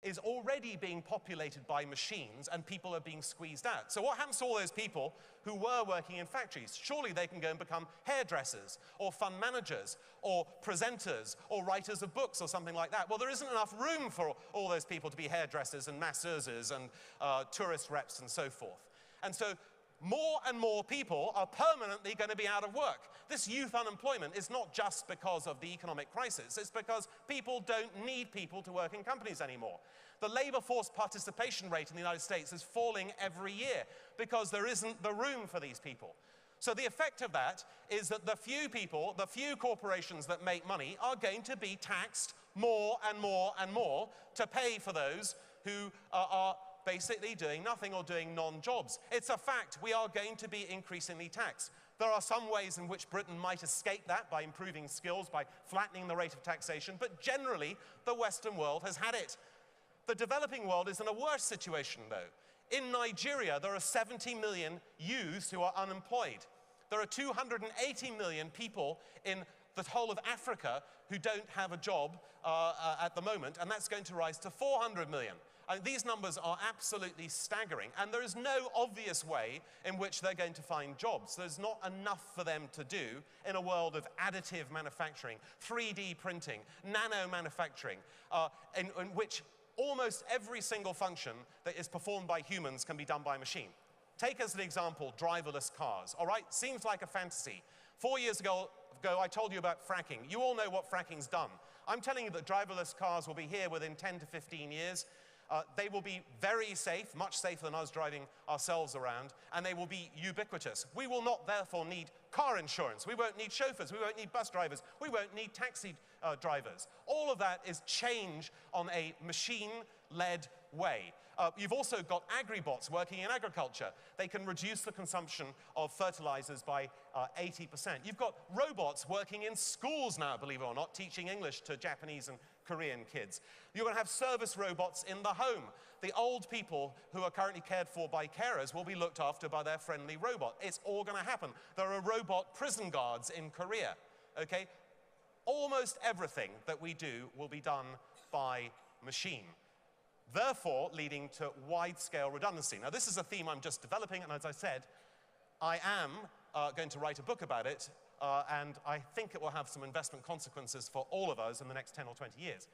is already being populated by machines and people are being squeezed out. So what happens to all those people who were working in factories? Surely they can go and become hairdressers or fund managers or presenters or writers of books or something like that. Well, there isn't enough room for all those people to be hairdressers and masseuses and tourist reps and so forth. And so more and more people are permanently going to be out of work. This youth unemployment is not just because of the economic crisis, it's because people don't need people to work in companies anymore. The labor force participation rate in the United States is falling every year because there isn't the room for these people. So the effect of that is that the few people, the few corporations that make money are going to be taxed more and more and more to pay for those who are basically doing nothing or doing non-jobs. It's a fact. We are going to be increasingly taxed. There are some ways in which Britain might escape that by improving skills, by flattening the rate of taxation, but generally the Western world has had it. The developing world is in a worse situation, though. In Nigeria, there are 70 million youths who are unemployed. There are 280 million people in the whole of Africa who don't have a job at the moment, and that's going to rise to 400 million. These numbers are absolutely staggering, and there is no obvious way in which they're going to find jobs. There's not enough for them to do in a world of additive manufacturing, 3D printing, nano manufacturing, in which almost every single function that is performed by humans can be done by a machine. Take as an example driverless cars, all right? Seems like a fantasy. 4 years ago, I told you about fracking. You all know what fracking's done. I'm telling you that driverless cars will be here within 10 to 15 years. They will be very safe, much safer than us driving ourselves around, and they will be ubiquitous. We will not therefore need car insurance. We won't need chauffeurs. We won't need bus drivers. We won't need taxi drivers. All of that is change on a machine-led way. You've also got agribots working in agriculture. They can reduce the consumption of fertilizers by 80%. You've got robots working in schools now, believe it or not, teaching English to Japanese and Korean kids. You're going to have service robots in the home. The old people who are currently cared for by carers will be looked after by their friendly robot. It's all going to happen. There are robot prison guards in Korea, okay? Almost everything that we do will be done by machine, therefore leading to wide-scale redundancy. Now, this is a theme I'm just developing, and as I said, I am going to write a book about it, and I think it will have some investment consequences for all of us in the next 10 or 20 years.